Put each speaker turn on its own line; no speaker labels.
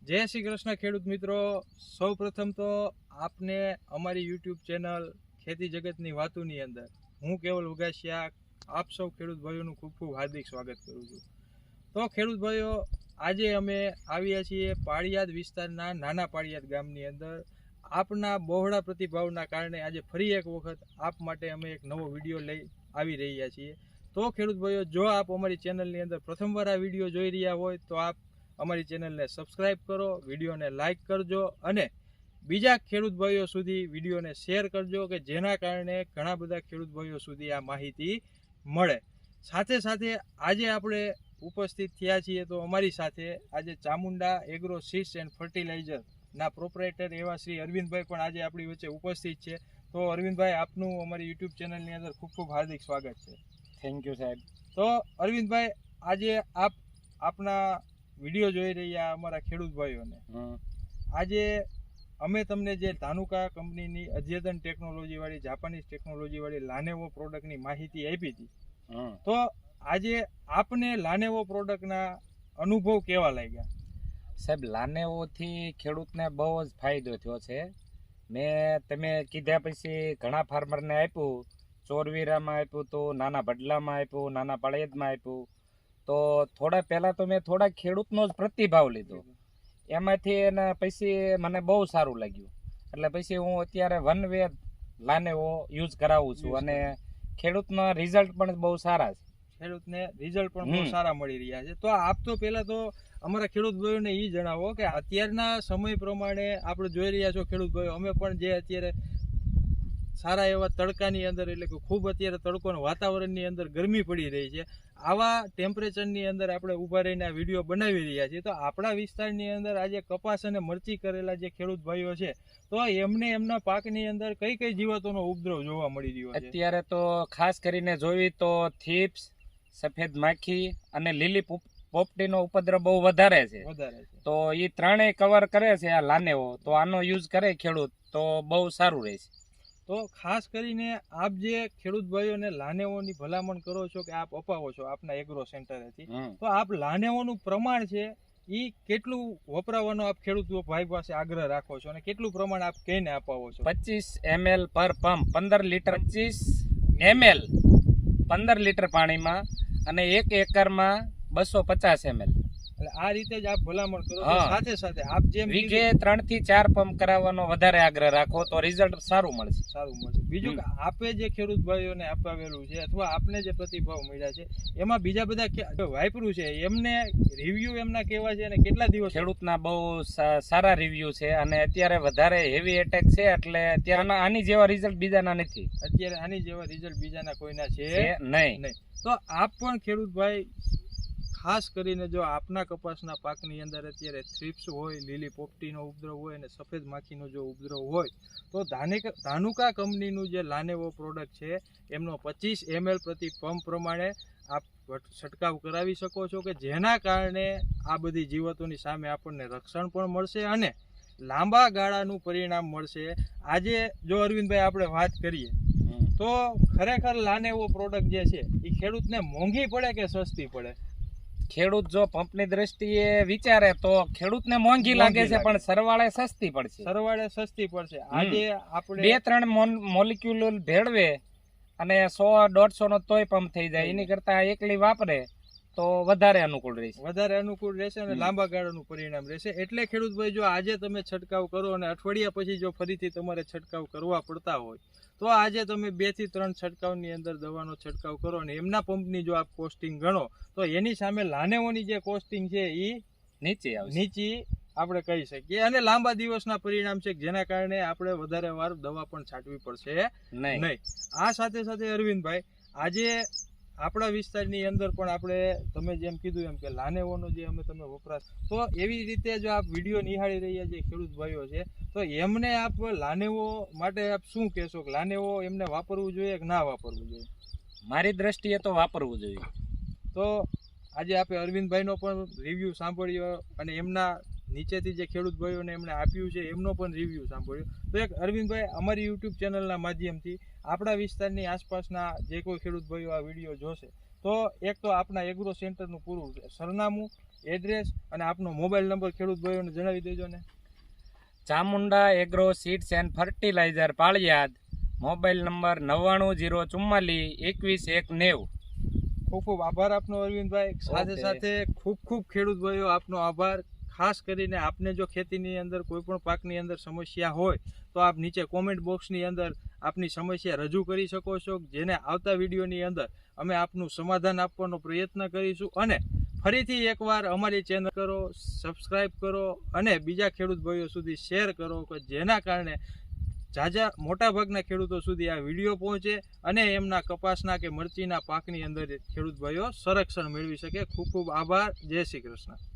જય શ્રી કૃષ્ણ ખેડૂત મિત્રો, સૌ પ્રથમ તો આપને અમારી યુટ્યુબ ચેનલ ખેતી જગતની વાતોની અંદર હું કેવલ ઉગાસિયા આપ સૌ ખેડૂત ભાઈઓનું ખૂબ ખૂબ હાર્દિક સ્વાગત કરું છું। તો ખેડૂત ભાઈઓ, આજે અમે આવ્યા છીએ પાળિયાદ વિસ્તારના નાના પાળિયાદ ગામની અંદર। આપના બહોળા પ્રતિભાવના કારણે આજે ફરી એક વખત આપ માટે અમે એક નવો વિડીયો લઈ આવી રહ્યા છીએ। તો ખેડૂત ભાઈઓ, જો આપ અમારી ચેનલની અંદર પ્રથમવાર આ વિડીયો જોઈ રહ્યા હોય તો આપ અમારી ચેનલને સબસ્ક્રાઇબ કરો, વિડીયોને લાઇક કરજો અને બીજા ખેડૂત ભાઈઓ સુધી વિડીયોને શેર કરજો કે જેના કારણે ઘણા બધા ખેડૂત ભાઈઓ સુધી આ માહિતી મળે। સાથે સાથે આજે આપણે ઉપસ્થિત થયા છીએ તો અમારી સાથે આજે ચામુંડા એગ્રો સીડ્સ એન્ડ ફર્ટિલાઇઝરના પ્રોપરાઇટર એવા શ્રી અરવિંદભાઈ પણ આજે આપણી વચ્ચે ઉપસ્થિત છે। તો અરવિંદભાઈ, આપનું અમારી યુટ્યુબ ચેનલની અંદર ખૂબ ખૂબ હાર્દિક સ્વાગત છે।
થેન્ક યુ સાહેબ।
તો અરવિંદભાઈ, આજે આપના વિડીયો જોઈ રહ્યા અમારા ખેડૂત ભાઈઓને આજે અમે તમને જે ધાનુકા કંપનીની અદ્યતન ટેકનોલોજી વાળી જાપાનીઝ ટેકનોલોજી વાળી લાનેવો પ્રોડક્ટની માહિતી આપી હતી। તો આજે આપને લાનેવો પ્રોડક્ટના અનુભવ કેવા લાગ્યા?
સાહેબ, લાનેવોથી ખેડૂતને બહુ જ ફાયદો થયો છે। તમે કીધા પછી ઘણા ફાર્મરને આપ્યું, ચોરવીરામાં આપ્યું હતું, નાના ભડલામાં આપ્યું, નાના પાળિયાદમાં આપ્યું। તો થોડા પહેલા તો મેં થોડા ખેડૂતનો જ પ્રતિભાવ લીધો, એમાંથી એને પછી મને બહુ સારું લાગ્યું, એટલે પછી હું અત્યારે વન વે લાનેવો યુઝ કરાવું છું અને ખેડૂતના રિઝલ્ટ પણ બહુ સારા છે।
ખેડૂતને રિઝલ્ટ પણ બહુ સારા મળી રહ્યા છે। તો આપ તો પહેલા તો અમારા ખેડૂત ભાઈઓને એ જણાવો કે અત્યારના સમય પ્રમાણે આપણે જોઈ રહ્યા છો ખેડૂત ભાઈઓ, અમે પણ જે અત્યારે સારા એવા તડકાની અંદર, એટલે કે ખૂબ અત્યારે તડકોના વાતાવરણની અંદર ગરમી પડી રહી છે, આવા ટેમ્પરેચરની અંદર આપણે ઊભા રહીને આ વિડીયો બનાવી રહ્યા છીએ। તો આપણા વિસ્તારની અંદર આજે કપાસ અને મરચી કરેલા જે ખેડૂત ભાઈઓ છે, તો એમને એમના પાકની અંદર કઈ કઈ જીવાતોનો ઉપદ્રવ જોવા મળી રહ્યો છે?
અત્યારે તો ખાસ કરીને જોઈ તો થીપ્સ, સફેદ માખી અને લીલી પોપટીનો ઉપદ્રવ બહુ વધારે છે। તો એ ત્રણેય કવર કરે છે આ લાનેવો, તો આનો યુઝ કરે ખેડૂત તો બહુ સારું રહેશે।
તો ખાસ કરીને આપ જે ખેડૂત ભાઈઓને લાનેવોની ભલામણ કરો છો કે આપ અપાવો છો આપના એગ્રો સેન્ટરેથી, તો આપ લાનેવોનું પ્રમાણ છે એ કેટલું વપરાવાનો આપ ખેડૂત ભાઈ પાસે આગ્રહ રાખો છો અને કેટલું પ્રમાણ આપ કહીને અપાવો છો?
25 ml પર પંપ, 15 લીટર, 25 ml 15 લીટર પાણીમાં અને 1 એકરમાં 250 ml,
એટલે આ રીતે જ આપ ભલામણ કરો। સાથે સાથે આપ જેમ
વીઘે 3 થી 4 પંપ કરાવવાનો વધારે આગ્રહ રાખો તો રિઝલ્ટ સારું મળશે।
બીજું કે આપે જે ખેડૂત ભાઈઓને અપાવેલું છે અથવા આપને જે પ્રતિભાવ મળ્યા છે એમાં બીજા બધા વાપર્યું છે એમને રિવ્યુ એમના કેવા છે અને કેટલા દિવસ?
ખેડૂતના બહુ સારા રિવ્યુ છે અને અત્યારે વધારે હેવી એટેક છે, એટલે અત્યારે આની જેવા રિઝલ્ટ બીજાના નથી।
અત્યારે આની જેવા રિઝલ્ટ બીજાના કોઈના છે
નહીં।
તો આપ પણ ખેડૂત ભાઈ, ખાસ કરીને જો આપના કપાસના પાકની અંદર અત્યારે થ્રિપ્સ હોય, લીલી પોપટીનો ઉપદ્રવ હોય અને સફેદ માખીનો જો ઉપદ્રવ હોય તો ધાનુકા કંપનીનું જે લાનેવો પ્રોડક્ટ છે એમનો 25 ml પ્રતિ પંપ પ્રમાણે આપ છંટકાવ કરાવી શકો છો કે જેના કારણે આ બધી જીવાતોની સામે આપણને રક્ષણ પણ મળશે અને લાંબા ગાળાનું પરિણામ મળશે। આજે જો અરવિંદભાઈ આપણે વાત કરીએ તો ખરેખર લાનેવો પ્રોડક્ટ જે છે એ ખેડૂતને મોંઘી પડે કે સસ્તી પડે?
ખેડૂત જો પંપની દ્રષ્ટિએ વિચારે તો ખેડૂતને મોંઘી લાગે છે, પણ સરવાળે સસ્તી પડશે। આજે આપણે 2-3 મોલિક્યુલ ભેળવે અને 100-150 નો તોય પંપ થઈ જાય, એની કરતા એકલી વાપરે તો વધારે અનુકૂળ રહેશે
અને લાંબા ગાળાનું પરિણામ રહેશે। એટલે ખેડૂત ભાઈ, જો આજે તમે છંટકાવ કરો અને અઠવાડિયા પછી જો ફરીથી તમારે છંટકાવ કરવા પડતા હોય તો આજે તમે 2 થી 3 છંટકાવની અંદર દવાનો છંટકાવ કરો અને એમના પંપની જો આપ કોસ્ટિંગ ગણો તો એની સામે લાનેવોની જે કોસ્ટિંગ છે એ નીચી આપણે કહી શકીએ અને લાંબા દિવસના પરિણામ છે જેના કારણે આપણે વધારે વાર દવા પણ છાંટવી પડશે નહીં। આ સાથે સાથે અરવિંદભાઈ, આજે આપણા વિસ્તારની અંદર પણ આપણે તમે જેમ કીધું એમ કે લાનેવોનો જે તમે વપરાશ, તો એવી રીતે જો આપ વિડીયો નિહાળી રહ્યા જે ખેડૂત ભાઈઓ છે તો એમને આપ લાનેવો માટે આપ શું કહેશો કે લાનેવો એમને વાપરવું જોઈએ કે ના વાપરવું જોઈએ?
મારી દ્રષ્ટિએ તો વાપરવું જોઈએ।
તો આજે આપણે અરવિંદભાઈનો પણ રિવ્યૂ સાંભળ્યો અને એમના નીચેથી જે ખેડૂત ભાઈઓને એમણે આપ્યું છે એમનો પણ રિવ્યૂ સાંભળ્યો। તો એક અરવિંદભાઈ, અમારી યુટ્યુબ ચેનલના માધ્યમથી આપણા વિસ્તારની આસપાસના જે કોઈ ખેડૂત ભાઈઓ આ વિડીયો જોશે તો એક તો આપના એગ્રો સેન્ટરનું પૂરું સરનામું એડ્રેસ અને આપનો મોબાઈલ નંબર ખેડૂત ભાઈઓને જણાવી દેજો ને.
Chamunda agro seeds and fertilizer Paliyad, mobile number 9904412190.
ખૂબ ખૂબ આભાર આપનો અરવિંદભાઈ. સાથે
ઓકે.
સાથે ખૂબ ખેડૂત ભાઈઓ આપનો આભાર. ખાસ કરીને આપને જો ખેતીની અંદર કોઈ પણ પાકની અંદર સમસ્યા હોય તો આપ નીચે કોમેન્ટ બોક્સની અંદર આપની સમસ્યા રજૂ કરી શકો છો, જેને આવતા વિડીયોની અંદર અમે આપનું સમાધાન આપવાનો પ્રયત્ન કરીશું. અને ફરીથી એકવાર અમારી ચેનલ કરો, સબસ્ક્રાઈબ કરો અને બીજા ખેડૂત ભાઈઓ સુધી શેર કરો કે જેના કારણે મોટાભાગના ખેડૂતો સુધી આ વિડીયો પહોંચે અને એમના કપાસના કે મરચીના પાકની અંદર ખેડૂત ભાઈઓ સંરક્ષણ મેળવી શકે. ખૂબ ખૂબ આભાર. જય શ્રી કૃષ્ણ.